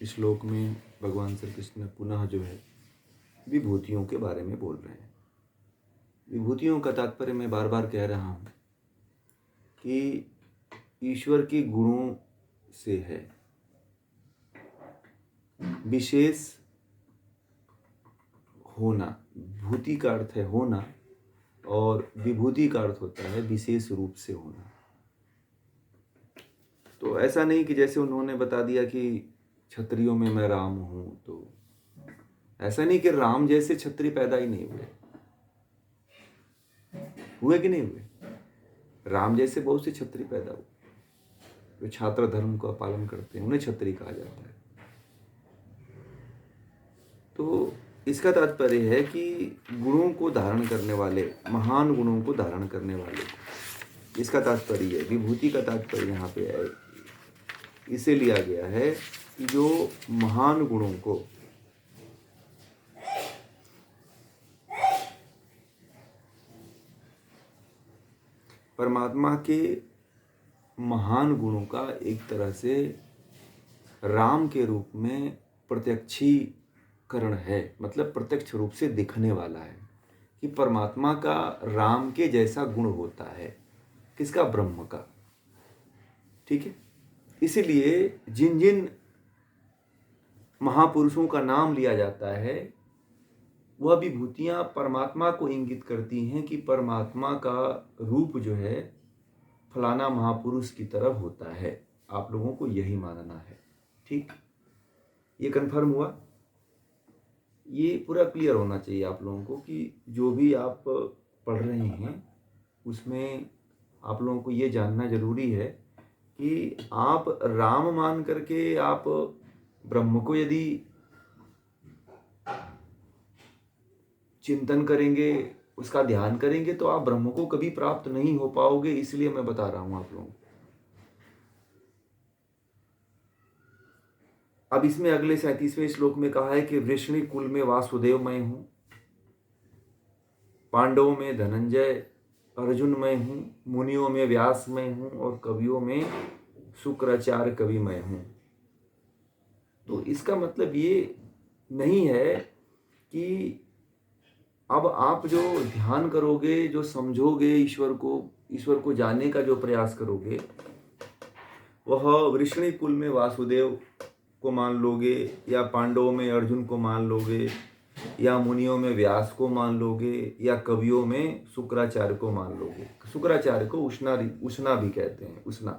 श्लोक में भगवान श्री कृष्ण पुनः जो है विभूतियों के बारे में बोल रहे हैं। विभूतियों का तात्पर्य मैं बार बार कह रहा हूँ कि ईश्वर के गुणों से है। विशेष होना, भूति का अर्थ है होना और विभूति का अर्थ होता है विशेष रूप से होना। तो ऐसा नहीं कि जैसे उन्होंने बता दिया कि क्षत्रियों में मैं राम हूं, तो ऐसा नहीं कि राम जैसे क्षत्रिय पैदा ही नहीं हुए कि नहीं हुए। राम जैसे बहुत से क्षत्रिय पैदा हुए जो छात्र धर्म का पालन करते हैं, उन्हें क्षत्रिय कहा जाता है। तो इसका तात्पर्य है कि गुणों को धारण करने वाले, महान गुणों को धारण करने वाले, इसका तात्पर्य है। विभूति का तात्पर्य यहाँ पे है, इसे लिया गया है कि जो महान गुणों को परमात्मा के महान गुणों का एक तरह से राम के रूप में प्रत्यक्षीकरण है, मतलब प्रत्यक्ष रूप से दिखने वाला है कि परमात्मा का राम के जैसा गुण होता है। किसका? ब्रह्म का। ठीक है। इसीलिए जिन जिन महापुरुषों का नाम लिया जाता है वह विभूतियां परमात्मा को इंगित करती हैं कि परमात्मा का रूप जो है फलाना महापुरुष की तरफ होता है। आप लोगों को यही मानना है। ठीक, ये कन्फर्म हुआ। ये पूरा क्लियर होना चाहिए आप लोगों को कि जो भी आप पढ़ रहे हैं उसमें आप लोगों को ये जानना जरूरी है कि आप राम मान करके आप ब्रह्म को यदि चिंतन करेंगे, उसका ध्यान करेंगे, तो आप ब्रह्म को कभी प्राप्त नहीं हो पाओगे। इसलिए मैं बता रहा हूं आप लोगों को। अब इसमें अगले 37वें श्लोक में कहा है कि वृष्णि कुल में वासुदेव मैं हूं, पांडवों में धनंजय अर्जुन मैं हूं, मुनियों में व्यास मैं हूं और कवियों में शुक्राचार्य कवि मैं हूं। तो इसका मतलब ये नहीं है कि अब आप जो ध्यान करोगे, जो समझोगे, ईश्वर को जानने का जो प्रयास करोगे, वह वृष्णि कुल में वासुदेव को मान लोगे, या पांडवों में अर्जुन को मान लोगे, या मुनियों में व्यास को मान लोगे, या कवियों में शुक्राचार्य को मान लोगे। शुक्राचार्य को उष्णा भी कहते हैं, उष्णा।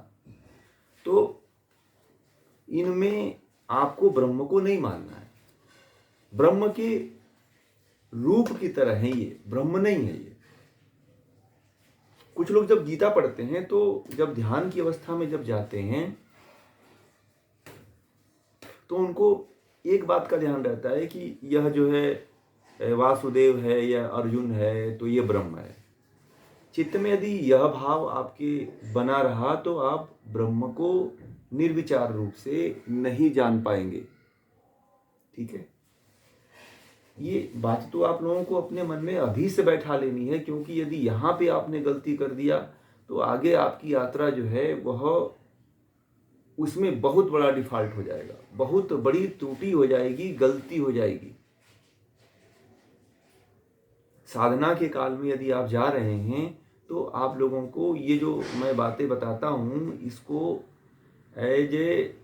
तो इनमें आपको ब्रह्म को नहीं मानना है। ब्रह्म के रूप की तरह है ये, ब्रह्म नहीं है ये। कुछ लोग जब गीता पढ़ते हैं तो जब ध्यान की अवस्था में जब जाते हैं तो उनको एक बात का ध्यान रहता है कि यह जो है वासुदेव है या अर्जुन है तो ये ब्रह्म है। चित्त में यदि यह भाव आपके बना रहा तो आप ब्रह्म को निर्विचार रूप से नहीं जान पाएंगे। ठीक है, ये बात तो आप लोगों को अपने मन में अभी से बैठा लेनी है, क्योंकि यदि यहाँ पे आपने गलती कर दिया तो आगे आपकी यात्रा जो है वह उसमें बहुत बड़ा डिफॉल्ट हो जाएगा, बहुत बड़ी त्रुटि हो जाएगी, गलती हो जाएगी। साधना के काल में यदि आप जा रहे हैं तो आप लोगों को ये जो मैं बातें बताता हूं इसको एज ए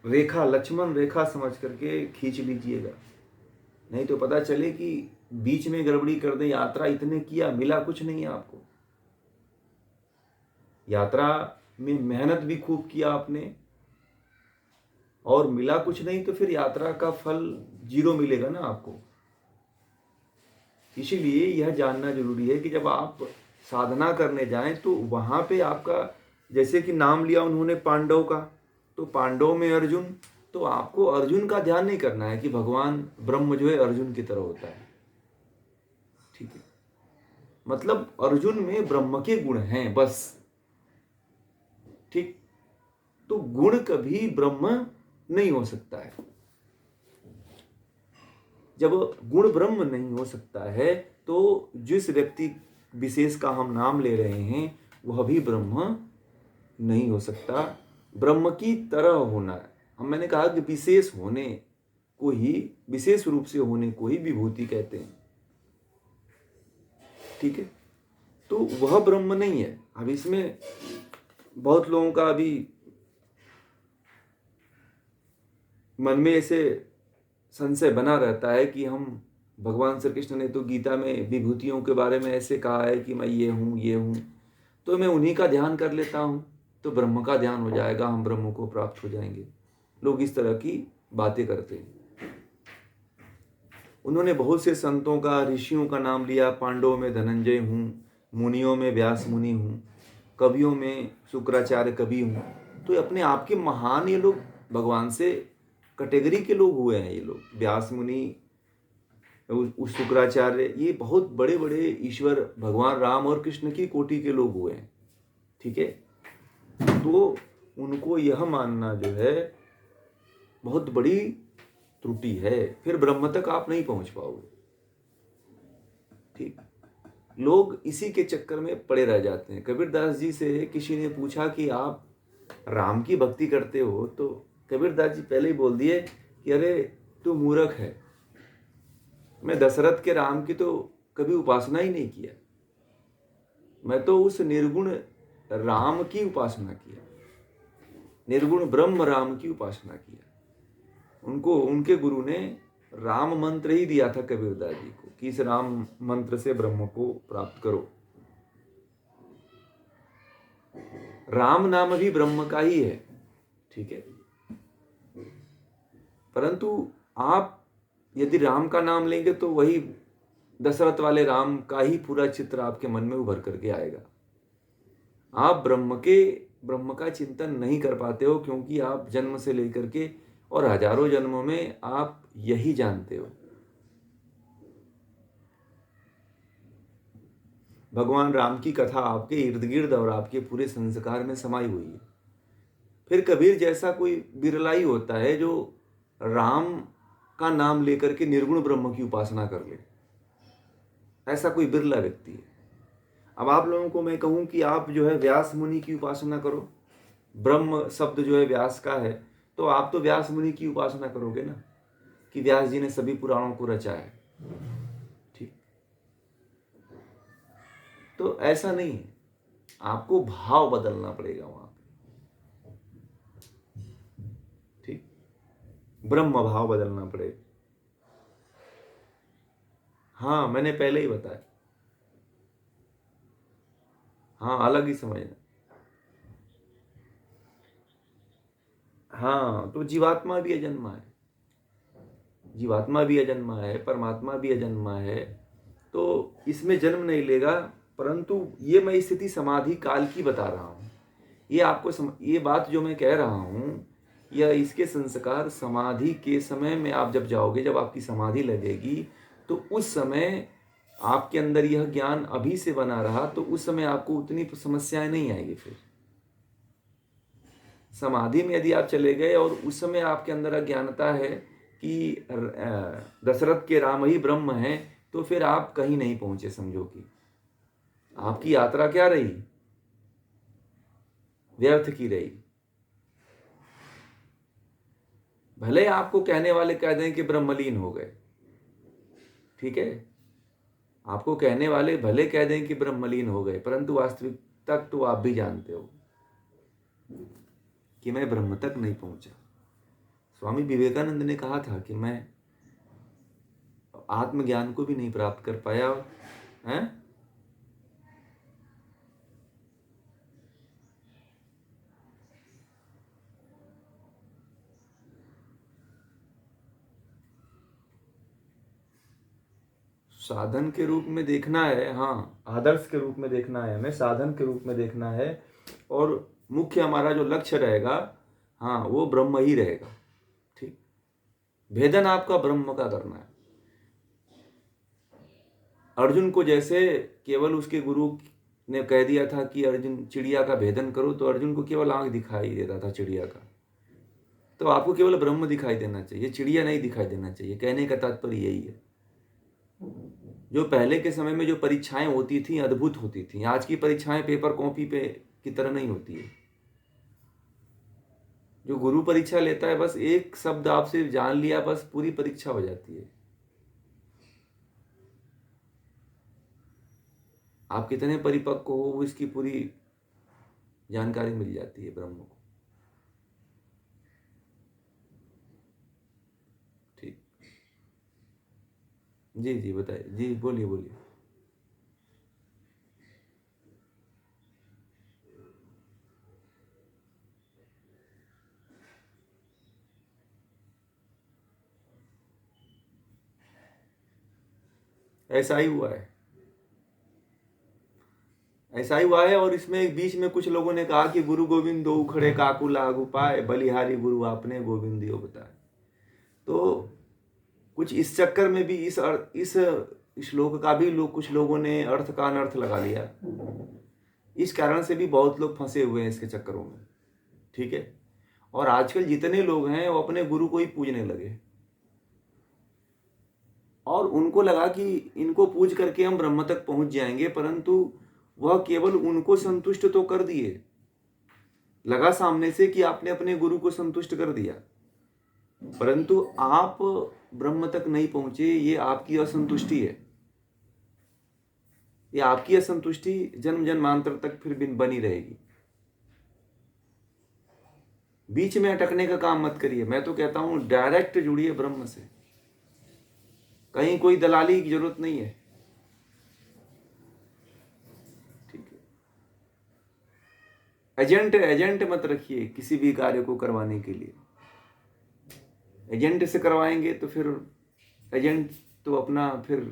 रेखा, लक्ष्मण रेखा समझ करके खींच लीजिएगा। नहीं तो पता चले कि बीच में गड़बड़ी कर दे, यात्रा इतने किया, मिला कुछ नहीं आपको। यात्रा में मेहनत भी खूब किया आपने और मिला कुछ नहीं, तो फिर यात्रा का फल 0 मिलेगा ना आपको। इसीलिए यह जानना जरूरी है कि जब आप साधना करने जाएं तो वहां पे आपका, जैसे कि नाम लिया उन्होंने पांडव का, तो पांडवों में अर्जुन, तो आपको अर्जुन का ध्यान नहीं करना है कि भगवान ब्रह्म जो है अर्जुन की तरह होता है। ठीक है, मतलब अर्जुन में ब्रह्म के गुण हैं बस। ठीक, तो गुण कभी ब्रह्म नहीं हो सकता है। जब गुण ब्रह्म नहीं हो सकता है तो जिस व्यक्ति विशेष का हम नाम ले रहे हैं वह भी ब्रह्म नहीं हो सकता। ब्रह्म की तरह होना है। हम मैंने कहा कि विशेष होने को ही, विशेष रूप से होने को ही विभूति कहते हैं। ठीक है, तो वह ब्रह्म नहीं है। अब इसमें बहुत लोगों का अभी मन में ऐसे संशय बना रहता है कि हम, भगवान श्री कृष्ण ने तो गीता में विभूतियों के बारे में ऐसे कहा है कि मैं ये हूँ, तो मैं उन्हीं का ध्यान कर लेता हूँ तो ब्रह्म का ध्यान हो जाएगा, हम ब्रह्म को प्राप्त हो जाएंगे। लोग इस तरह की बातें करते हैं। उन्होंने बहुत से संतों का, ऋषियों का नाम लिया। पांडवों में धनंजय हूँ, मुनियों में व्यास मुनि हूँ, कवियों में शुक्राचार्य कवि हूँ। तो अपने आप के महान ये लोग भगवान से कैटेगरी के लोग हुए हैं। ये लोग व्यास मुनि, उस शुक्राचार्य, ये बहुत बड़े बड़े ईश्वर भगवान राम और कृष्ण की कोटि के लोग हुए हैं। ठीक है, तो उनको यह मानना जो है बहुत बड़ी त्रुटि है। फिर ब्रह्म तक आप नहीं पहुंच पाओगे। ठीक, लोग इसी के चक्कर में पड़े रह जाते हैं। कबीरदास जी से किसी ने पूछा कि आप राम की भक्ति करते हो, तो कबीरदास जी पहले ही बोल दिए कि अरे तू मूर्ख है, मैं दशरथ के राम की तो कभी उपासना ही नहीं किया, मैं तो उस निर्गुण राम की उपासना किया, निर्गुण ब्रह्म राम की उपासना किया। उनको उनके गुरु ने राम मंत्र ही दिया था कबीरदास जी को कि इस राम मंत्र से ब्रह्म को प्राप्त करो। राम नाम भी ब्रह्म का ही है। ठीक है, परंतु आप यदि राम का नाम लेंगे तो वही दशरथ वाले राम का ही पूरा चित्र आपके मन में उभर करके आएगा। आप ब्रह्म का चिंतन नहीं कर पाते हो, क्योंकि आप जन्म से लेकर के और हजारों जन्मों में आप यही जानते हो। भगवान राम की कथा आपके इर्द गिर्द और आपके पूरे संस्कार में समाई हुई है। फिर कबीर जैसा कोई बिरला ही होता है जो राम का नाम लेकर के निर्गुण ब्रह्म की उपासना कर ले। ऐसा कोई बिरला व्यक्ति है। अब आप लोगों को मैं कहूं कि आप जो है व्यास मुनि की उपासना करो, ब्रह्म शब्द जो है व्यास का है, तो आप तो व्यास मुनि की उपासना करोगे ना, कि व्यास जी ने सभी पुराणों को रचा है। ठीक, तो ऐसा नहीं है, आपको भाव बदलना पड़ेगा वहां पे। ठीक, ब्रह्म भाव बदलना पड़ेगा। हाँ, मैंने पहले ही बताया। हाँ, अलग ही समझना। हाँ, तो जीवात्मा भी अजन्मा है, जीवात्मा भी अजन्मा है, परमात्मा भी अजन्मा है, तो इसमें जन्म नहीं लेगा। परंतु ये मैं स्थिति समाधि काल की बता रहा हूँ। ये आपको ये बात जो मैं कह रहा हूँ, या इसके संस्कार समाधि के समय में आप जब जाओगे, जब आपकी समाधि लगेगी, तो उस समय आपके अंदर यह ज्ञान अभी से बना रहा, तो उस समय आपको उतनी समस्याएं नहीं आएगी। फिर समाधि में यदि आप चले गए और उस समय आपके अंदर अज्ञानता है कि दशरथ के राम ही ब्रह्म हैं, तो फिर आप कहीं नहीं पहुंचे। समझो कि आपकी यात्रा क्या रही, व्यर्थ की रही। भले आपको कहने वाले कह दें कि ब्रह्मलीन हो गए, ठीक है, आपको कहने वाले भले कह दें कि ब्रह्मलीन हो गए, परंतु वास्तविक तक तो आप भी जानते हो कि मैं ब्रह्म तक नहीं पहुंचा। स्वामी विवेकानंद ने कहा था कि मैं आत्मज्ञान को भी नहीं प्राप्त कर पाया है। साधन के रूप में देखना है, हाँ, आदर्श के रूप में देखना है, हमें साधन के रूप में देखना है, और मुख्य हमारा जो लक्ष्य रहेगा, हाँ, वो ब्रह्म ही रहेगा। ठीक, भेदन आपका ब्रह्म का करना है। अर्जुन को जैसे केवल उसके गुरु ने कह दिया था कि अर्जुन चिड़िया का भेदन करो, तो अर्जुन को केवल आंख दिखाई देता था चिड़िया का। तो आपको केवल ब्रह्म दिखाई देना चाहिए, चिड़िया नहीं दिखाई देना चाहिए। कहने का तात्पर्य यही है। जो पहले के समय में जो परीक्षाएं होती थी अद्भुत होती थी। आज की परीक्षाएं पेपर कॉपी पे की तरह नहीं होती है। जो गुरु परीक्षा लेता है, बस एक शब्द आपसे जान लिया, बस पूरी परीक्षा हो जाती है। आप कितने परिपक्व हो, इसकी पूरी जानकारी मिल जाती है ब्रह्म को। ठीक। जी जी बताइए, जी बोलिए बोलिए। ऐसा ही हुआ है, ऐसा ही हुआ है। और इसमें बीच में कुछ लोगों ने कहा कि गुरु गोविंद दो उखड़े काकू लागू पाए, बलिहारी गुरु आपने गोविंद दियो बताए। तो कुछ इस चक्कर में भी इस श्लोक का भी कुछ लोगों ने अर्थ का अनर्थ लगा लिया। इस कारण से भी बहुत लोग फंसे हुए हैं इसके चक्करों में। ठीक है। और आजकल जितने लोग हैं वो अपने गुरु को ही पूजने लगे, और उनको लगा कि इनको पूज करके हम ब्रह्म तक पहुंच जाएंगे, परंतु वह केवल उनको संतुष्ट तो कर दिए, लगा सामने से कि आपने अपने गुरु को संतुष्ट कर दिया, परंतु आप ब्रह्म तक नहीं पहुंचे। ये आपकी असंतुष्टि है, ये आपकी असंतुष्टि जन्म जन्मांतर तक फिर बनी रहेगी। बीच में अटकने का काम मत करिए। मैं तो कहता हूं डायरेक्ट जुड़िए ब्रह्म से, कहीं कोई दलाली की जरूरत नहीं है। ठीक है। एजेंट मत रखिए किसी भी कार्य को करवाने के लिए। एजेंट से करवाएंगे तो फिर एजेंट तो अपना फिर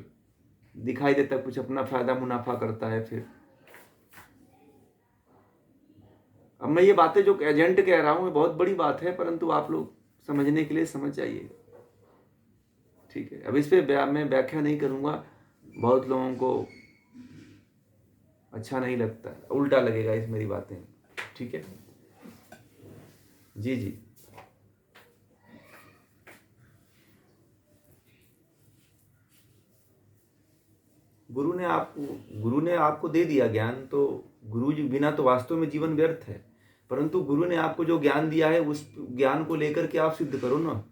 दिखाई देता कुछ अपना फायदा मुनाफा करता है। फिर अब मैं ये बातें जो एजेंट कह रहा हूं ये बहुत बड़ी बात है, परंतु आप लोग समझने के लिए समझ जाइए। ठीक है। अब इस पे मैं व्याख्या नहीं करूंगा, बहुत लोगों को अच्छा नहीं लगता, उल्टा लगेगा इस मेरी बातें। ठीक है। जी जी। गुरु ने आपको दे दिया ज्ञान, तो गुरु जी बिना तो वास्तव में जीवन व्यर्थ है। परंतु गुरु ने आपको जो ज्ञान दिया है उस ज्ञान को लेकर के आप सिद्ध करो ना।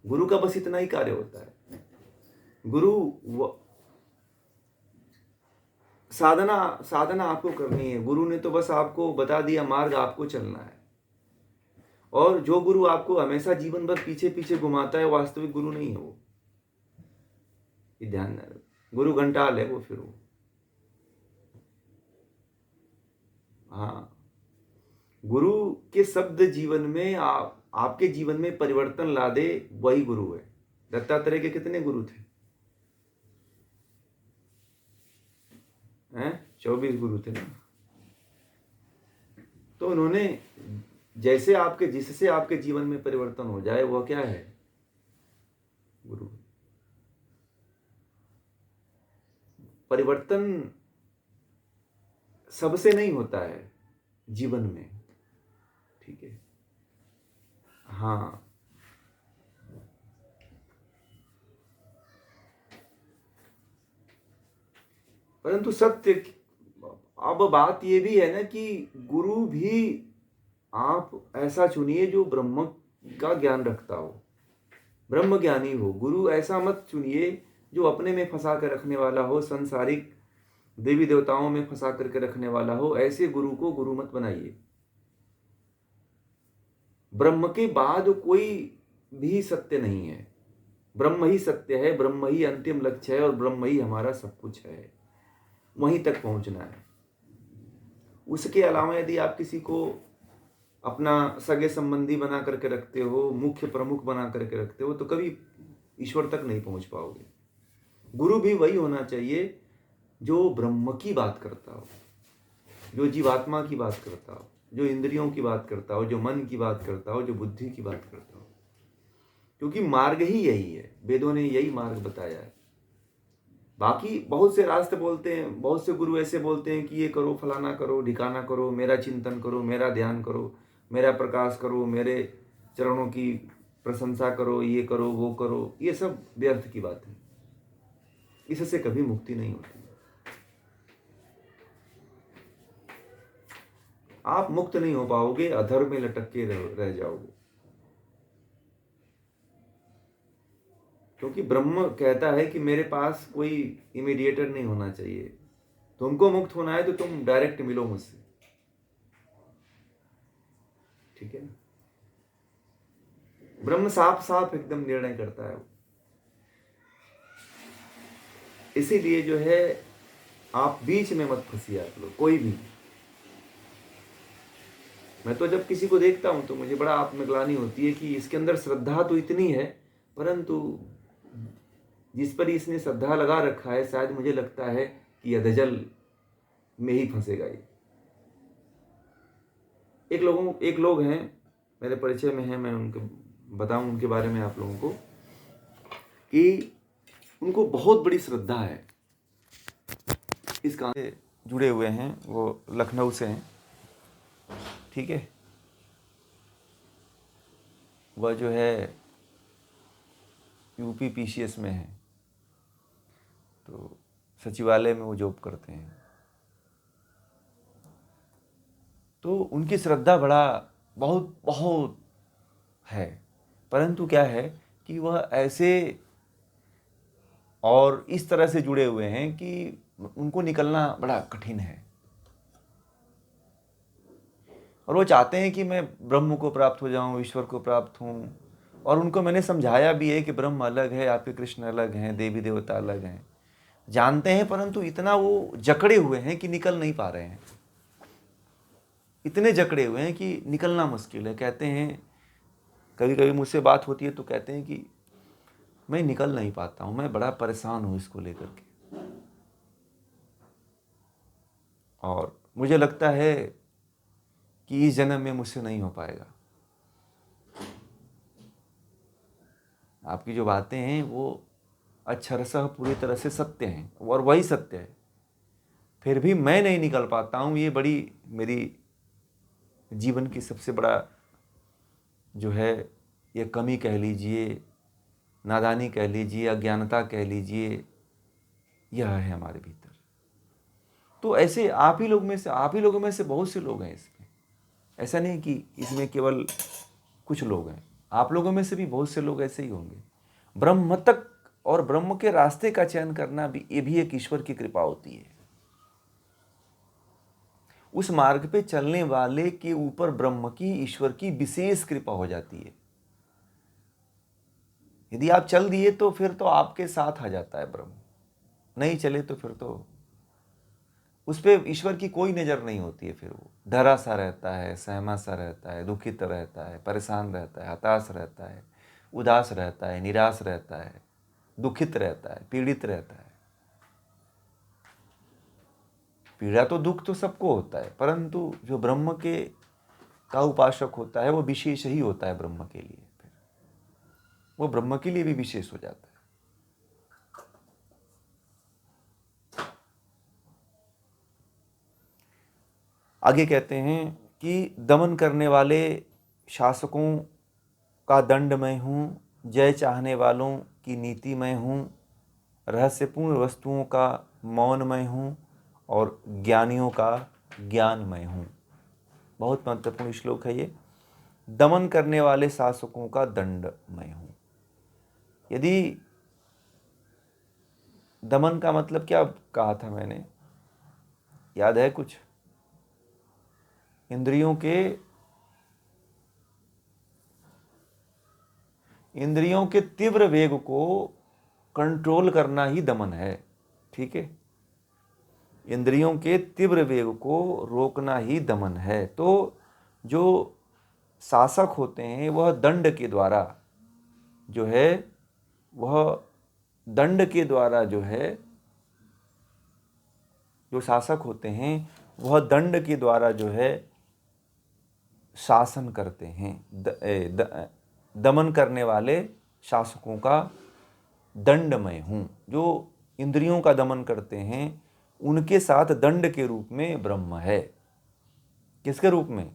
गुरु का बस इतना ही कार्य होता है। साधना साधना आपको करनी है। गुरु ने तो बस आपको बता दिया मार्ग, आपको चलना है। और जो गुरु आपको हमेशा जीवन भर पीछे पीछे घुमाता है, वास्तविक गुरु नहीं है वो। ये ध्यान न रखो। गुरु घंटाल है वो फिर वो। हाँ, गुरु के शब्द जीवन में आपके जीवन में परिवर्तन ला दे, वही गुरु है। दत्तात्रेय के कितने गुरु थे? हैं? 24 गुरु थे ना। तो उन्होंने जिससे आपके जीवन में परिवर्तन हो जाए, वह क्या है? गुरु। परिवर्तन सबसे नहीं होता है जीवन में। ठीक है। हाँ, परंतु सत्य, अब बात ये भी है ना कि गुरु भी आप ऐसा चुनिए जो ब्रह्म का ज्ञान रखता हो, ब्रह्म ज्ञानी हो। गुरु ऐसा मत चुनिए जो अपने में फंसा कर रखने वाला हो, संसारिक देवी देवताओं में फंसा करके रखने वाला हो। ऐसे गुरु को गुरु मत बनाइए। ब्रह्म के बाद कोई भी सत्य नहीं है। ब्रह्म ही सत्य है, ब्रह्म ही अंतिम लक्ष्य है, और ब्रह्म ही हमारा सब कुछ है। वहीं तक पहुंचना है। उसके अलावा यदि आप किसी को अपना सगे संबंधी बना करके रखते हो, मुख्य प्रमुख बना करके रखते हो, तो कभी ईश्वर तक नहीं पहुंच पाओगे। गुरु भी वही होना चाहिए जो ब्रह्म की बात करता हो, जो जीवात्मा की बात करता हो, जो इंद्रियों की बात करता हो, जो मन की बात करता हो, जो बुद्धि की बात करता हो। क्योंकि मार्ग ही यही है, वेदों ने यही मार्ग बताया है। बाकी बहुत से रास्ते बोलते हैं, बहुत से गुरु ऐसे बोलते हैं कि ये करो, फलाना करो, ढिकाना करो, मेरा चिंतन करो, मेरा ध्यान करो, मेरा प्रकाश करो, मेरे चरणों की प्रशंसा करो, ये करो, वो करो। ये सब व्यर्थ की बात है, इससे कभी मुक्ति नहीं होती। आप मुक्त नहीं हो पाओगे, अधर्म में लटक के रह जाओगे। क्योंकि ब्रह्म कहता है कि मेरे पास कोई इमीडिएटर नहीं होना चाहिए। तुमको मुक्त होना है तो तुम डायरेक्ट मिलो मुझसे, ठीक है ना। ब्रह्म साफ साफ एकदम निर्णय करता है। इसीलिए जो है आप बीच में मत फंसिए, आप लोग कोई भी। मैं तो जब किसी को देखता हूं तो मुझे बड़ा आत्मग्लानि होती है कि इसके अंदर श्रद्धा तो इतनी है, परंतु जिस पर इसने श्रद्धा लगा रखा है शायद मुझे लगता है कि अधजल में ही फंसेगा ये। एक लोग हैं मेरे परिचय में हैं, मैं उनके बताऊं उनके बारे में आप लोगों को कि उनको बहुत बड़ी श्रद्धा है, इस काम से जुड़े हुए हैं। वो लखनऊ से हैं, ठीक है। वह जो है यूपी पीसीएस में है, तो सचिवालय में वो जॉब करते हैं। तो उनकी श्रद्धा बहुत बहुत है, परंतु क्या है कि वह ऐसे और इस तरह से जुड़े हुए हैं कि उनको निकलना बड़ा कठिन है। और वो चाहते हैं कि मैं ब्रह्म को प्राप्त हो जाऊं, ईश्वर को प्राप्त हूं। और उनको मैंने समझाया भी है कि ब्रह्म अलग है, आपके कृष्ण अलग हैं, देवी देवता अलग हैं, जानते हैं, परंतु इतना वो जकड़े हुए हैं कि निकल नहीं पा रहे हैं। इतने जकड़े हुए हैं कि निकलना मुश्किल है। कहते हैं, कभी कभी मुझसे बात होती है तो कहते हैं कि मैं निकल नहीं पाता हूं, मैं बड़ा परेशान हूं इसको लेकर के। और मुझे लगता है कि इस जन्म में मुझसे नहीं हो पाएगा। आपकी जो बातें हैं वो अक्षरशः पूरी तरह से सत्य हैं, और वही सत्य है। फिर भी मैं नहीं निकल पाता हूँ, ये बड़ी मेरी जीवन की सबसे बड़ा जो है ये कमी कह लीजिए, नादानी कह लीजिए, अज्ञानता कह लीजिए, यह है हमारे भीतर। तो ऐसे आप ही लोगों में से बहुत से लोग हैं इसमें। ऐसा नहीं कि इसमें केवल कुछ लोग हैं, आप लोगों में से भी बहुत से लोग ऐसे ही होंगे। ब्रह्म तक और ब्रह्म के रास्ते का चयन करना भी, ये भी एक ईश्वर की कृपा होती है। उस मार्ग पे चलने वाले के ऊपर ब्रह्म की, ईश्वर की विशेष कृपा हो जाती है। यदि आप चल दिए तो फिर तो आपके साथ आ जाता है ब्रह्म, नहीं चले तो फिर तो उस पर ईश्वर की कोई नज़र नहीं होती है। फिर वो डरा सा रहता है, सहमा सा रहता है, दुखित रहता है, परेशान रहता है, हताश रहता है, उदास रहता है, निराश रहता है, दुखित रहता है, पीड़ित रहता है। पीड़ा तो दुख तो सबको होता है, परंतु जो ब्रह्म के का उपासक होता है वो विशेष ही होता है ब्रह्म के लिए। फिर वो ब्रह्म के लिए भी विशेष हो जाता है। आगे कहते हैं कि दमन करने वाले शासकों का दंड मैं हूँ, जय चाहने वालों की नीति मैं हूँ, रहस्यपूर्ण वस्तुओं का मौन मैं हूँ, और ज्ञानियों का ज्ञान मैं हूँ। बहुत महत्वपूर्ण श्लोक है ये। दमन करने वाले शासकों का दंड मैं हूँ। यदि दमन का मतलब क्या कहा था मैंने, याद है कुछ? इंद्रियों के तीव्र वेग को कंट्रोल करना ही दमन है, ठीक है। इंद्रियों के तीव्र वेग को रोकना ही दमन है। तो जो शासक होते हैं वह दंड के द्वारा जो है, वह दंड के द्वारा जो है, जो शासक होते हैं वह दंड के द्वारा जो है शासन करते हैं। दमन करने वाले शासकों का दंड मैं हूँ। जो इंद्रियों का दमन करते हैं उनके साथ दंड के रूप में ब्रह्म है। किसके रूप में?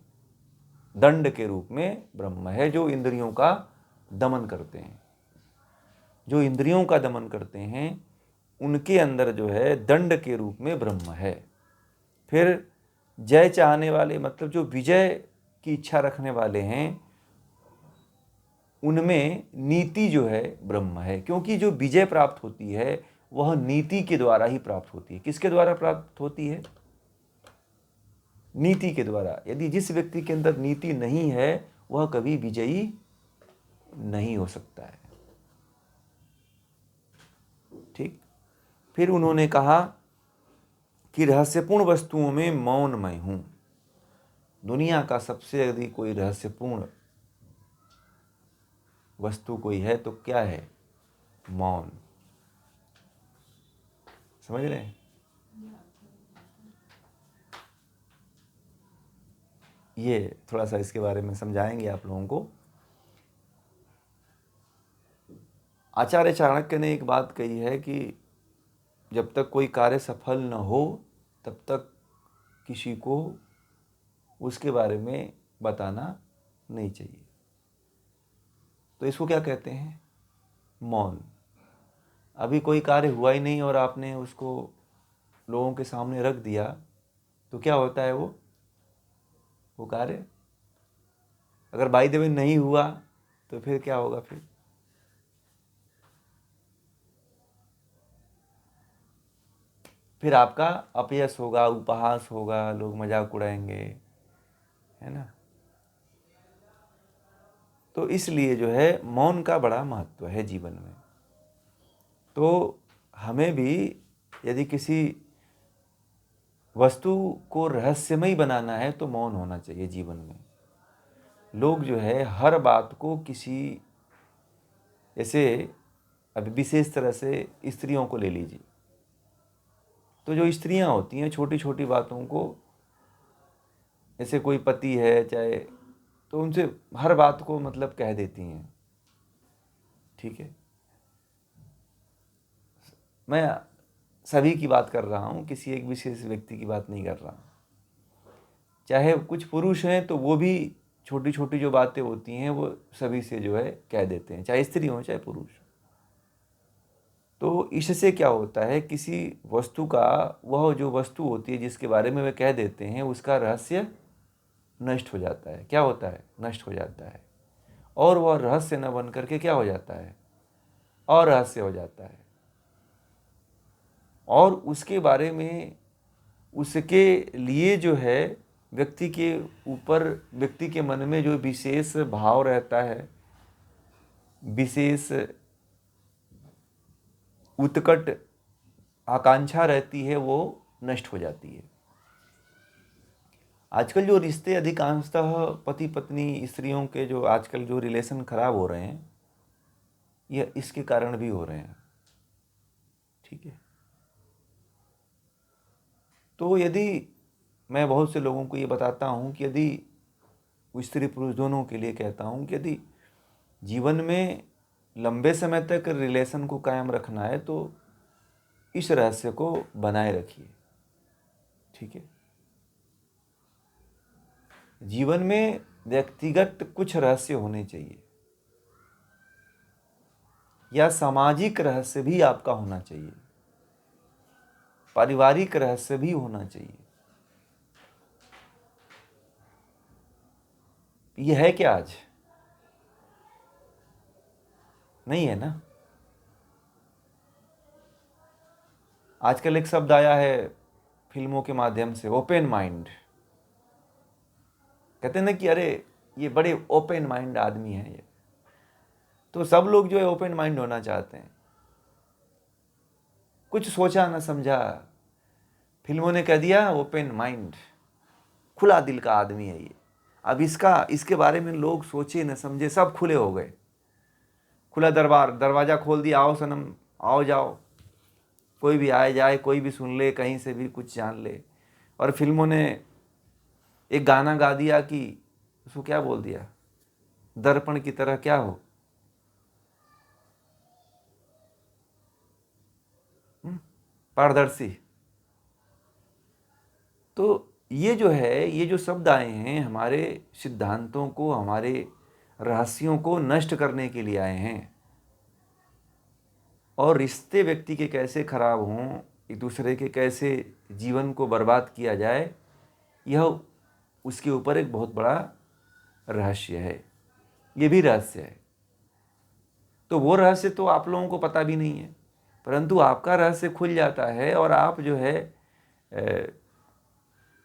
दंड के रूप में ब्रह्म है, जो इंद्रियों का दमन करते हैं। जो इंद्रियों का दमन करते हैं उनके अंदर जो है दंड के रूप में ब्रह्म है। फिर जय चाहने वाले मतलब जो विजय की इच्छा रखने वाले हैं, उनमें नीति जो है ब्रह्म है, क्योंकि जो विजय प्राप्त होती है वह नीति के द्वारा ही प्राप्त होती है। किसके द्वारा प्राप्त होती है? नीति के द्वारा। यदि जिस व्यक्ति के अंदर नीति नहीं है वह कभी विजयी नहीं हो सकता है। ठीक। फिर उन्होंने कहा कि रहस्यपूर्ण वस्तुओं में मौन मैं हूं। दुनिया का सबसे अधिक कोई रहस्यपूर्ण वस्तु कोई है तो क्या है? मौन। समझ रहे हैं? ये थोड़ा सा इसके बारे में समझाएंगे आप लोगों को। आचार्य चाणक्य ने एक बात कही है कि जब तक कोई कार्य सफल न हो तब तक किसी को उसके बारे में बताना नहीं चाहिए। तो इसको क्या कहते हैं? मौन। अभी कोई कार्य हुआ ही नहीं और आपने उसको लोगों के सामने रख दिया तो क्या होता है? वो कार्य अगर बाय द वे नहीं हुआ तो फिर क्या होगा? फिर आपका अपयश होगा, उपहास होगा, लोग मजाक उड़ाएंगे, है ना। तो इसलिए जो है मौन का बड़ा महत्व है जीवन में। तो हमें भी यदि किसी वस्तु को रहस्यमय बनाना है तो मौन होना चाहिए जीवन में। लोग जो है हर बात को किसी, जैसे अभी विशेष तरह से स्त्रियों को ले लीजिए, तो जो स्त्रियां होती हैं छोटी छोटी बातों को, जैसे कोई पति है चाहे, तो उनसे हर बात को मतलब कह देती हैं। ठीक है, मैं सभी की बात कर रहा हूँ, किसी एक विशेष व्यक्ति की बात नहीं कर रहा हूँ। चाहे कुछ पुरुष हैं तो वो भी छोटी छोटी जो बातें होती हैं वो सभी से जो है कह देते हैं, चाहे स्त्री हो चाहे पुरुष। तो इससे क्या होता है, किसी वस्तु का, वह जो वस्तु होती है जिसके बारे में वे कह देते हैं उसका रहस्य नष्ट हो जाता है। क्या होता है? नष्ट हो जाता है। और वह रहस्य न बन करके क्या हो जाता है? और रहस्य हो जाता है। और उसके बारे में, उसके लिए जो है व्यक्ति के ऊपर, व्यक्ति के मन में जो विशेष भाव रहता है, विशेष उत्कट आकांक्षा रहती है, वो नष्ट हो जाती है। आजकल जो रिश्ते अधिकांशतः पति पत्नी स्त्रियों के जो आजकल जो रिलेशन खराब हो रहे हैं, यह इसके कारण भी हो रहे हैं। ठीक है। तो यदि मैं बहुत से लोगों को ये बताता हूँ कि यदि, स्त्री पुरुष दोनों के लिए कहता हूँ कि यदि जीवन में लंबे समय तक रिलेशन को कायम रखना है तो इस रहस्य को बनाए रखिए। ठीक है। जीवन में व्यक्तिगत कुछ रहस्य होने चाहिए, या सामाजिक रहस्य भी आपका होना चाहिए, पारिवारिक रहस्य भी होना चाहिए। ये है क्या आज? नहीं है ना। आजकल एक शब्द आया है फिल्मों के माध्यम से, ओपन माइंड। कहते हैं ना कि अरे ये बड़े ओपन माइंड आदमी है ये। तो सब लोग जो है ओपन माइंड होना चाहते हैं, कुछ सोचा ना समझा, फिल्मों ने कह दिया ओपन माइंड, खुला दिल का आदमी है ये। अब इसके बारे में लोग सोचे न समझे, सब खुले हो गए। खुला दरवाजा खोल दिया, आओ सनम, आओ जाओ, कोई भी आए जाए, कोई भी सुन ले, कहीं से भी कुछ जान ले। और फिल्मों ने एक गाना गा दिया कि उसको क्या बोल दिया, दर्पण की तरह क्या हो, पारदर्शी। तो ये जो है, ये जो शब्द आए हैं हमारे सिद्धांतों को, हमारे रहस्यों को नष्ट करने के लिए आए हैं। और रिश्ते व्यक्ति के कैसे खराब हों, एक दूसरे के कैसे जीवन को बर्बाद किया जाए, यह उसके ऊपर एक बहुत बड़ा रहस्य है, ये भी रहस्य है। तो वो रहस्य तो आप लोगों को पता भी नहीं है, परंतु आपका रहस्य खुल जाता है और आप जो है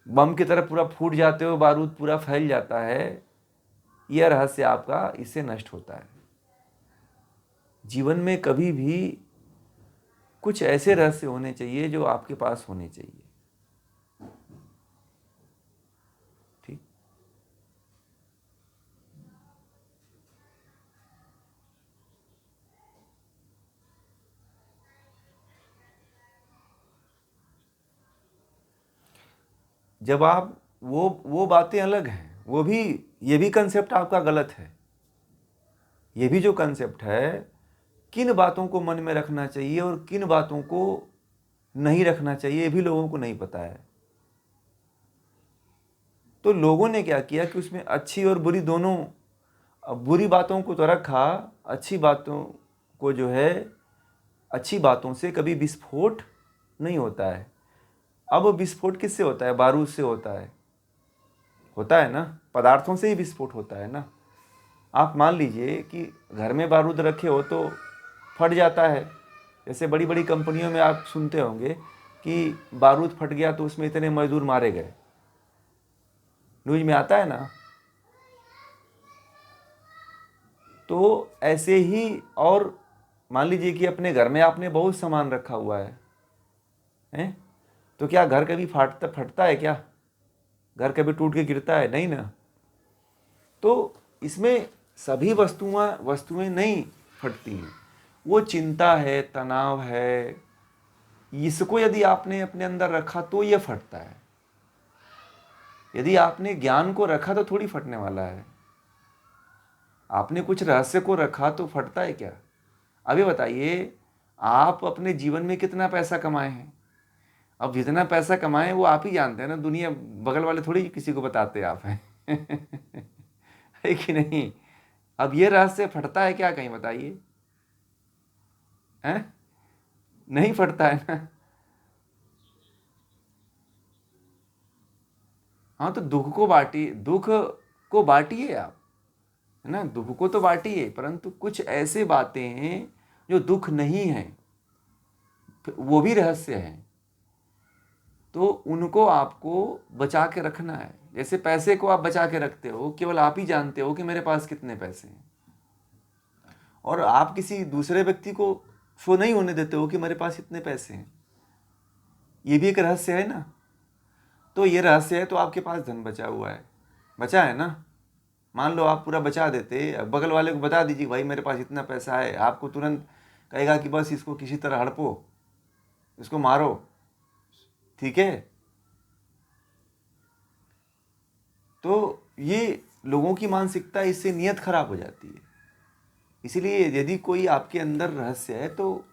बम की तरह पूरा फूट जाते हो, बारूद पूरा फैल जाता है। यह रहस्य आपका इससे नष्ट होता है। जीवन में कभी भी कुछ ऐसे रहस्य होने चाहिए जो आपके पास होने चाहिए। ठीक। जब आप वो बातें अलग हैं, वो भी, ये भी कंसेप्ट आपका गलत है। ये भी जो कंसेप्ट है, किन बातों को मन में रखना चाहिए और किन बातों को नहीं रखना चाहिए, ये भी लोगों को नहीं पता है। तो लोगों ने क्या किया कि उसमें अच्छी और बुरी दोनों, बुरी बातों को तो रखा, अच्छी बातों को जो है, अच्छी बातों से कभी विस्फोट नहीं होता है। अब विस्फोट किससे होता है? बारूद से होता है ना, पदार्थों से ही विस्फोट होता है ना। आप मान लीजिए कि घर में बारूद रखे हो तो फट जाता है। जैसे बड़ी बड़ी कंपनियों में आप सुनते होंगे कि बारूद फट गया तो उसमें इतने मजदूर मारे गए, न्यूज में आता है ना। तो ऐसे ही, और मान लीजिए कि अपने घर में आपने बहुत सामान रखा हुआ है, तो क्या घर कभी फटता है क्या? घर कभी टूट के गिरता है? नहीं ना। तो इसमें सभी वस्तुएं नहीं फटती हैं। वो चिंता है, तनाव है, इसको यदि आपने अपने अंदर रखा तो ये फटता है। यदि आपने ज्ञान को रखा तो थोड़ी फटने वाला है। आपने कुछ रहस्य को रखा तो फटता है क्या? अभी बताइए, आप अपने जीवन में कितना पैसा कमाए हैं? अब जितना पैसा कमाए वो आप ही जानते हैं ना, दुनिया बगल वाले थोड़ी किसी को बताते आप हैं। है कि नहीं? अब ये रहस्य फटता है क्या कहीं? बताइए। हैं? नहीं फटता है ना। हाँ, तो दुख को बांटिए आप, है ना। दुख को तो बांटिए, परंतु कुछ ऐसे बातें हैं जो दुख नहीं है, वो भी रहस्य हैं, तो उनको आपको बचा के रखना है। जैसे पैसे को आप बचा के रखते हो, केवल आप ही जानते हो कि मेरे पास कितने पैसे हैं, और आप किसी दूसरे व्यक्ति को शो नहीं होने देते हो कि मेरे पास इतने पैसे हैं। ये भी एक रहस्य है ना। तो ये रहस्य है, तो आपके पास धन बचा हुआ है, बचा है ना। मान लो आप पूरा बचा देते, बगल वाले को बता दीजिए भाई मेरे पास इतना पैसा है, आपको तुरंत कहेगा कि बस इसको किसी तरह हड़पो, इसको मारो, ठीक है। तो ये लोगों की मानसिकता, इससे नीयत खराब हो जाती है। इसलिए यदि कोई आपके अंदर रहस्य है तो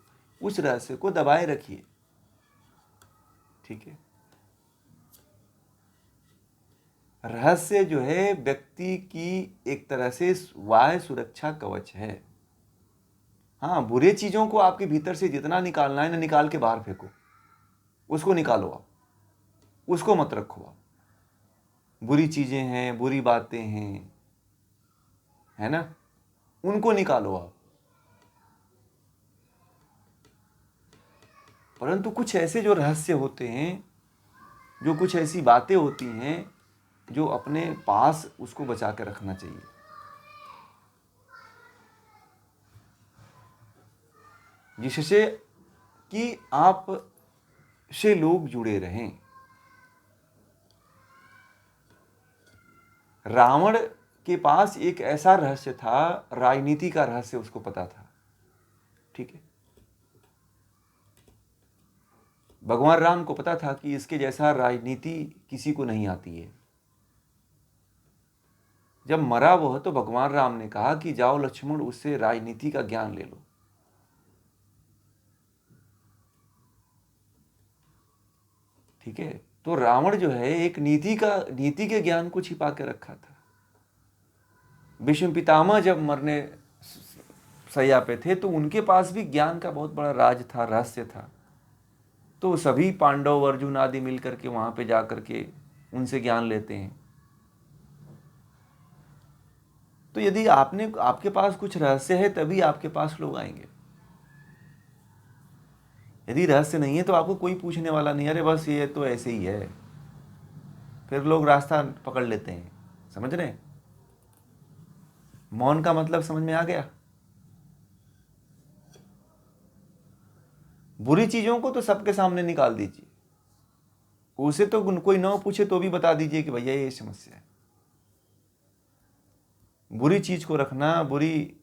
उस रहस्य को दबाए रखिए, ठीक है। रहस्य जो है व्यक्ति की एक तरह से बाह्य सुरक्षा कवच है। हाँ, बुरे चीजों को आपके भीतर से जितना निकालना है ना, निकाल के बाहर फेंको, उसको निकालो आप, उसको मत रखो आप। बुरी चीजें हैं, बुरी बातें हैं, है ना, उनको निकालो आप। परंतु कुछ ऐसे जो रहस्य होते हैं, जो कुछ ऐसी बातें होती हैं जो अपने पास, उसको बचा के रखना चाहिए, जिससे कि आप से लोग जुड़े रहें। रावण के पास एक ऐसा रहस्य था, राजनीति का रहस्य उसको पता था, ठीक है। भगवान राम को पता था कि इसके जैसा राजनीति किसी को नहीं आती है। जब मरा वह, तो भगवान राम ने कहा कि जाओ लक्ष्मण, उससे राजनीति का ज्ञान ले लो, ठीक है। तो रावण जो है एक नीति के ज्ञान को छिपा के रखा था। भीष्म पितामह जब मरने सैया पे थे तो उनके पास भी ज्ञान का बहुत बड़ा राज था, रहस्य था। तो सभी पांडव, अर्जुन आदि मिलकर के वहां पे जा करके उनसे ज्ञान लेते हैं। तो यदि आपके पास कुछ रहस्य है तभी आपके पास लोग आएंगे। यदि रहस्य नहीं है तो आपको कोई पूछने वाला नहीं, अरे बस ये तो ऐसे ही है, फिर लोग रास्ता पकड़ लेते हैं। समझ रहे हैं? मौन का मतलब समझ में आ गया? बुरी चीजों को तो सबके सामने निकाल दीजिए, उसे तो कोई ना पूछे तो भी बता दीजिए कि भैया ये समस्या है। बुरी चीज को रखना, बुरी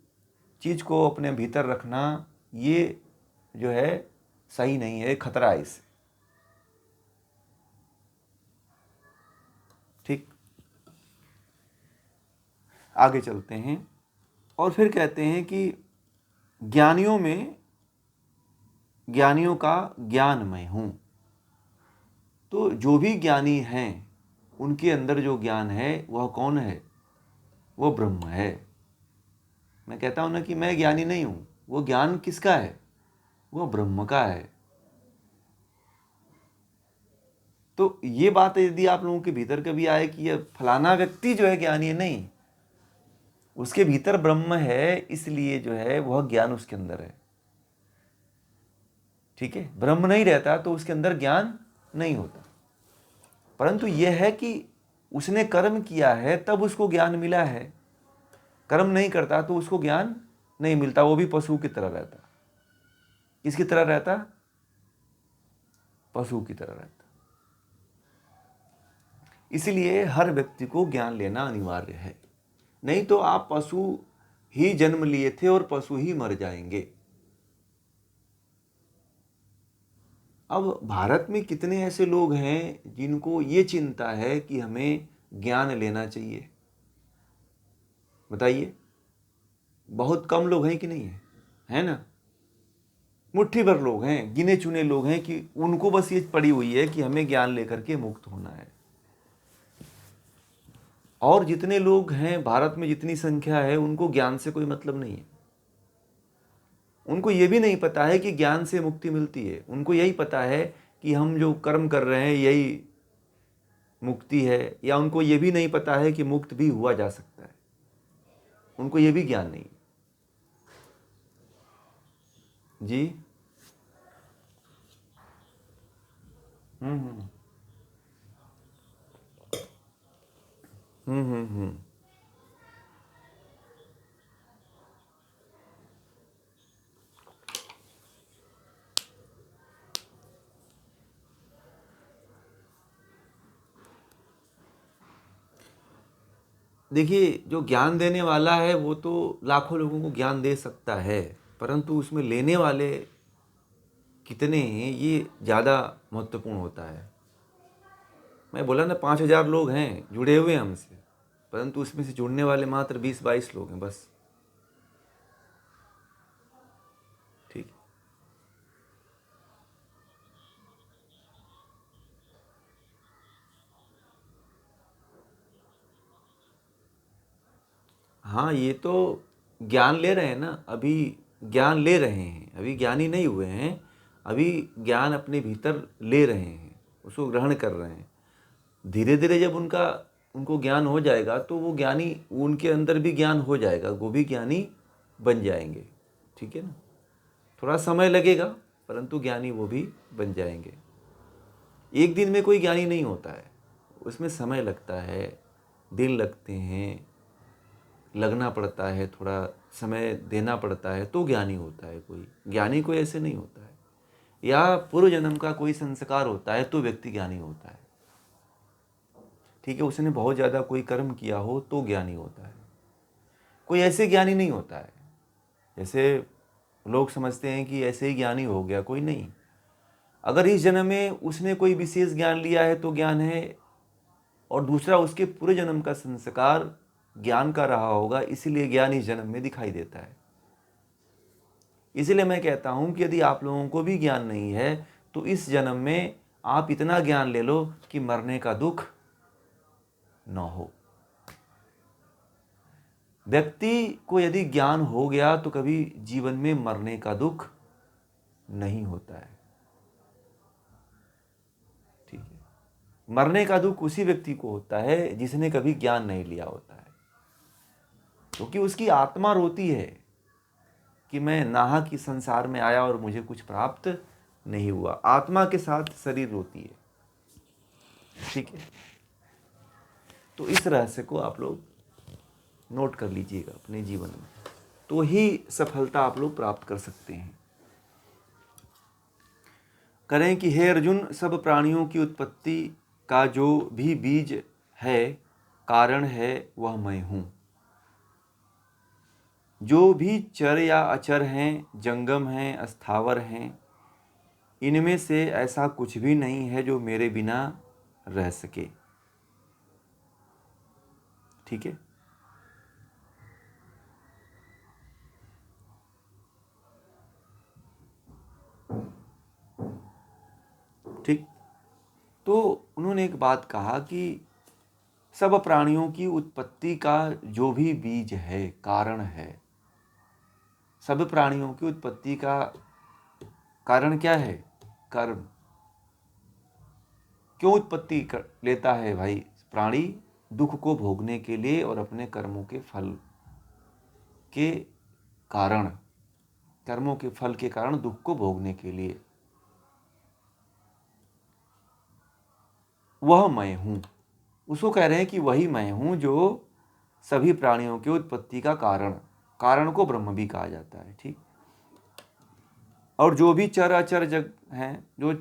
चीज को अपने भीतर रखना, ये जो है सही नहीं है, खतरा है इससे। ठीक, आगे चलते हैं और फिर कहते हैं कि ज्ञानियों का ज्ञान मैं हूं। तो जो भी ज्ञानी हैं उनके अंदर जो ज्ञान है वह कौन है? वो ब्रह्म है। मैं कहता हूं ना कि मैं ज्ञानी नहीं हूं, वो ज्ञान किसका है? वो ब्रह्म का है। तो ये बात यदि आप लोगों के भीतर कभी आए कि ये फलाना व्यक्ति जो है ज्ञानी है, नहीं, उसके भीतर ब्रह्म है, इसलिए जो है वह ज्ञान उसके अंदर है। ठीक है, ब्रह्म नहीं रहता तो उसके अंदर ज्ञान नहीं होता। परंतु यह है कि उसने कर्म किया है तब उसको ज्ञान मिला है, कर्म नहीं करता तो उसको ज्ञान नहीं मिलता, वो भी पशु की तरह रहता। किसकी तरह रहता? पशु की तरह रहता। इसलिए हर व्यक्ति को ज्ञान लेना अनिवार्य है, नहीं तो आप पशु ही जन्म लिए थे और पशु ही मर जाएंगे। अब भारत में कितने ऐसे लोग हैं जिनको ये चिंता है कि हमें ज्ञान लेना चाहिए? बताइए, बहुत कम लोग हैं कि नहीं है ना? मुट्ठी भर लोग हैं, गिने चुने लोग हैं कि उनको बस ये पड़ी हुई है कि हमें ज्ञान लेकर के मुक्त होना है। और जितने लोग हैं भारत में, जितनी संख्या है, उनको ज्ञान से कोई मतलब नहीं है। उनको ये भी नहीं पता है कि ज्ञान से मुक्ति मिलती है। उनको यही पता है कि हम जो कर्म कर रहे हैं यही मुक्ति है, या उनको ये भी नहीं पता है कि मुक्त भी हुआ जा सकता है। उनको ये भी ज्ञान नहीं। जी। हम्म हम्म हम्म हम्म देखिए, जो ज्ञान देने वाला है वो तो लाखों लोगों को ज्ञान दे सकता है, परंतु उसमें लेने वाले कितने हैं ये ज़्यादा महत्वपूर्ण होता है। मैं बोला ना 5,000 लोग हैं जुड़े हुए हैं हमसे, परंतु उसमें से जुड़ने वाले मात्र 20-22 लोग हैं बस। ठीक। हाँ, ये तो ज्ञान ले रहे हैं ना, अभी ज्ञान ले रहे हैं, अभी ज्ञानी नहीं हुए हैं, अभी ज्ञान अपने भीतर ले रहे हैं, उसको ग्रहण कर रहे हैं। धीरे धीरे जब उनको ज्ञान हो जाएगा तो वो ज्ञानी, उनके अंदर भी ज्ञान हो जाएगा, वो भी ज्ञानी बन जाएंगे। ठीक है ना? थोड़ा समय लगेगा, परंतु ज्ञानी वो भी बन जाएंगे। एक दिन में कोई ज्ञानी नहीं होता है, उसमें समय लगता है, दिन लगते हैं, लगना पड़ता है, थोड़ा समय देना पड़ता है, तो ज्ञानी होता है। कोई ज्ञानी कोई ऐसे नहीं होता है, या पूर्व जन्म का कोई संस्कार होता है तो व्यक्ति ज्ञानी होता है। ठीक है, उसने बहुत ज़्यादा कोई कर्म किया हो तो ज्ञानी होता है। कोई ऐसे ज्ञानी नहीं होता है जैसे लोग समझते हैं कि ऐसे ही ज्ञानी हो गया, कोई नहीं। अगर इस जन्म में उसने कोई विशेष ज्ञान लिया है तो ज्ञान है, और दूसरा उसके पूरे जन्म का संस्कार ज्ञान का रहा होगा, इसीलिए ज्ञान इस जन्म में दिखाई देता है। इसलिए मैं कहता हूं कि यदि आप लोगों को भी ज्ञान नहीं है तो इस जन्म में आप इतना ज्ञान ले लो कि मरने का दुख न हो। व्यक्ति को यदि ज्ञान हो गया तो कभी जीवन में मरने का दुख नहीं होता है। ठीक है, मरने का दुख उसी व्यक्ति को होता है जिसने कभी ज्ञान नहीं लिया होता है, क्योंकि उसकी आत्मा रोती है कि मैं नाहक इस संसार में आया और मुझे कुछ प्राप्त नहीं हुआ। आत्मा के साथ शरीर रोती है। ठीक है, तो इस रहस्य को आप लोग नोट कर लीजिएगा अपने जीवन में, तो ही सफलता आप लोग प्राप्त कर सकते हैं। करें कि हे अर्जुन, सब प्राणियों की उत्पत्ति का जो भी बीज है, कारण है, वह मैं हूँ। जो भी चर या अचर हैं, जंगम हैं, अस्थावर हैं, इनमें से ऐसा कुछ भी नहीं है जो मेरे बिना रह सके। ठीक है, ठीक। तो उन्होंने एक बात कहा कि सब प्राणियों की उत्पत्ति का जो भी बीज है, कारण है। सब प्राणियों की उत्पत्ति का कारण क्या है? कर्म। क्यों उत्पत्ति लेता है भाई प्राणी? दुख को भोगने के लिए और अपने कर्मों के फल के कारण, कर्मों के फल के कारण दुख को भोगने के लिए। वह मैं हूं, उसको कह रहे हैं कि वही मैं हूं जो सभी प्राणियों की उत्पत्ति का कारण, कारण को ब्रह्म भी कहा जाता है। ठीक। और जो भी चर अचर जग हैं, जो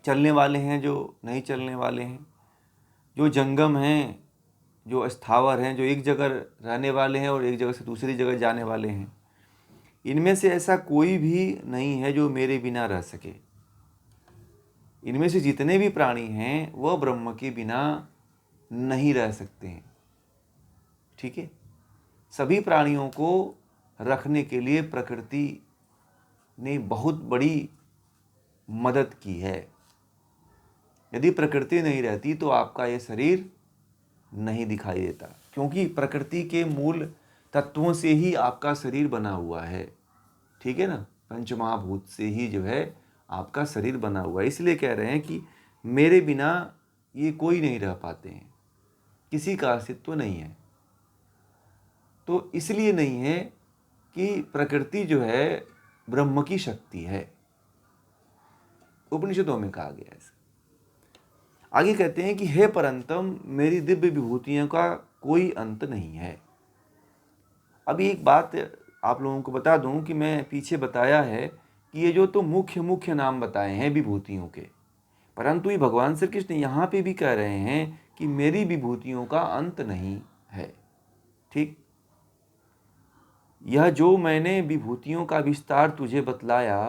चलने वाले हैं, जो नहीं चलने वाले हैं, जो जंगम हैं, जो स्थावर हैं, जो एक जगह रहने वाले हैं और एक जगह से दूसरी जगह जाने वाले हैं, इनमें से ऐसा कोई भी नहीं है जो मेरे बिना रह सके। इनमें से जितने भी प्राणी हैं वह ब्रह्म के बिना नहीं रह सकते हैं। ठीक है, सभी प्राणियों को रखने के लिए प्रकृति ने बहुत बड़ी मदद की है। यदि प्रकृति नहीं रहती तो आपका ये शरीर नहीं दिखाई देता, क्योंकि प्रकृति के मूल तत्वों से ही आपका शरीर बना हुआ है। ठीक है ना, पंचमहाभूत से ही जो है आपका शरीर बना हुआ है। इसलिए कह रहे हैं कि मेरे बिना ये कोई नहीं रह पाते हैं, किसी का अस्तित्व तो नहीं है। तो इसलिए नहीं है कि प्रकृति जो है ब्रह्म की शक्ति है, उपनिषदों में कहा गया है। आगे कहते हैं कि हे परंतम, मेरी दिव्य विभूतियों का कोई अंत नहीं है। अभी एक बात आप लोगों को बता दूं कि मैं पीछे बताया है कि ये जो तो मुख्य मुख्य नाम बताए हैं विभूतियों के, परंतु ये भगवान श्री कृष्ण यहाँ पे भी कह रहे हैं कि मेरी विभूतियों का अंत नहीं है। ठीक, यह जो मैंने विभूतियों का विस्तार तुझे बतलाया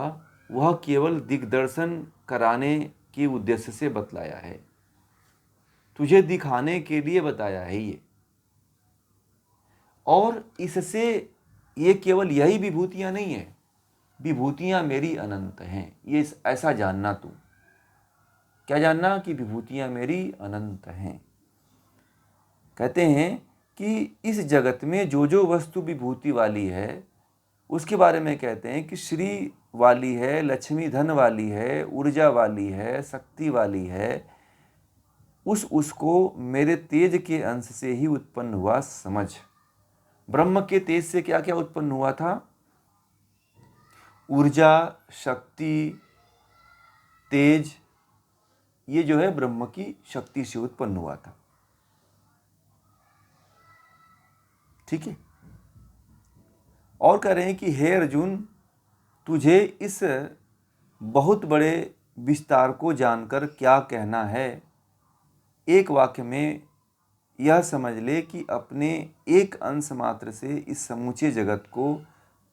वह केवल दिग्दर्शन कराने के उद्देश्य से बतलाया है, तुझे दिखाने के लिए बताया है ये। और इससे ये केवल यही विभूतियां नहीं है, विभूतियां मेरी अनंत हैं। ये ऐसा जानना तू, क्या जानना? कि विभूतियां मेरी अनंत हैं। कहते हैं कि इस जगत में जो जो वस्तु विभूति वाली है उसके बारे में कहते हैं कि श्री वाली है, लक्ष्मी धन वाली है, ऊर्जा वाली है, शक्ति वाली है, उसको मेरे तेज के अंश से ही उत्पन्न हुआ समझ। ब्रह्म के तेज से क्या क्या उत्पन्न हुआ था? ऊर्जा, शक्ति, तेज, ये जो है ब्रह्म की शक्ति से उत्पन्न हुआ था। ठीक है, और कह रहे हैं कि हे अर्जुन, तुझे इस बहुत बड़े विस्तार को जानकर क्या कहना है? एक वाक्य में यह समझ ले कि अपने एक अंश मात्र से इस समूचे जगत को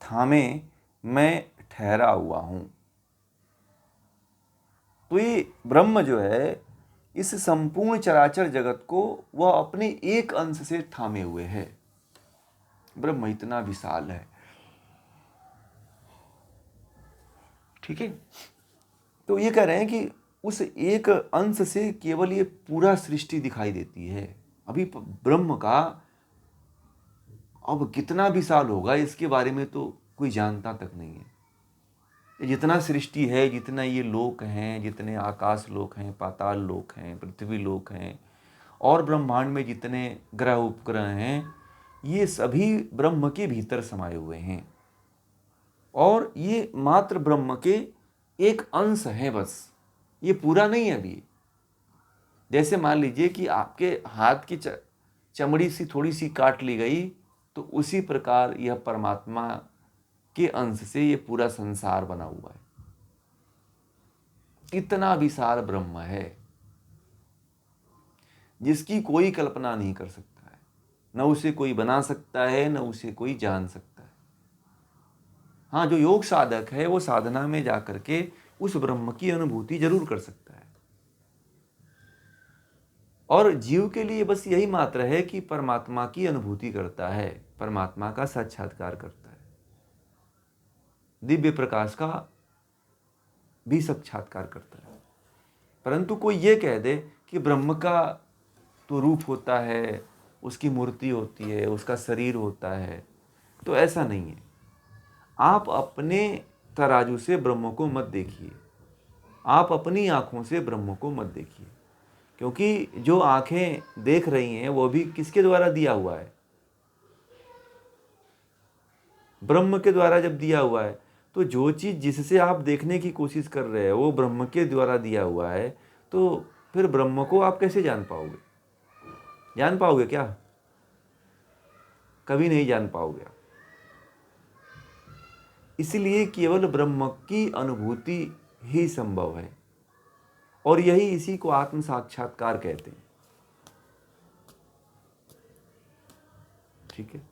थामे मैं ठहरा हुआ हूं। तो ये ब्रह्म जो है इस संपूर्ण चराचर जगत को वह अपने एक अंश से थामे हुए है। ब्रह्म इतना विशाल है। ठीक है, तो ये कह रहे हैं कि उस एक अंश से केवल ये पूरा सृष्टि दिखाई देती है। अभी ब्रह्म का अब कितना विशाल होगा इसके बारे में तो कोई जानता तक नहीं है। जितना सृष्टि है, जितना ये लोक हैं, जितने आकाश लोक हैं, पाताल लोक हैं, पृथ्वी लोक हैं और ब्रह्मांड में जितने ग्रह उपग्रह हैं, ये सभी ब्रह्म के भीतर समाये हुए हैं और ये मात्र ब्रह्म के एक अंश है बस, ये पूरा नहीं है अभी। जैसे मान लीजिए कि आपके हाथ की चमड़ी सी थोड़ी सी काट ली गई, तो उसी प्रकार यह परमात्मा के अंश से ये पूरा संसार बना हुआ है। इतना विशाल ब्रह्म है जिसकी कोई कल्पना नहीं कर सकता है, न उसे कोई बना सकता है, न उसे कोई जान सकता है। हाँ, जो योग साधक है वो साधना में जाकर के उस ब्रह्म की अनुभूति जरूर कर सकता है। और जीव के लिए बस यही मात्र है कि परमात्मा की अनुभूति करता है, परमात्मा का साक्षात्कार करता है, दिव्य प्रकाश का भी साक्षात्कार करता है। परंतु कोई ये कह दे कि ब्रह्म का तो रूप होता है, उसकी मूर्ति होती है, उसका शरीर होता है, तो ऐसा नहीं है। आप अपने तराजू से ब्रह्म को मत देखिए, आप अपनी आंखों से ब्रह्म को मत देखिए, क्योंकि जो आंखें देख रही हैं वो भी किसके द्वारा दिया हुआ है? ब्रह्म के द्वारा जब दिया हुआ है, तो जो चीज़ जिससे आप देखने की कोशिश कर रहे हैं वो ब्रह्म के द्वारा दिया हुआ है, तो फिर ब्रह्म को आप कैसे जान पाओगे? जान पाओगे क्या? कभी नहीं जान पाओगे। इसलिए केवल ब्रह्म की अनुभूति ही संभव है और यही इसी को आत्म साक्षात्कार कहते हैं। ठीक है।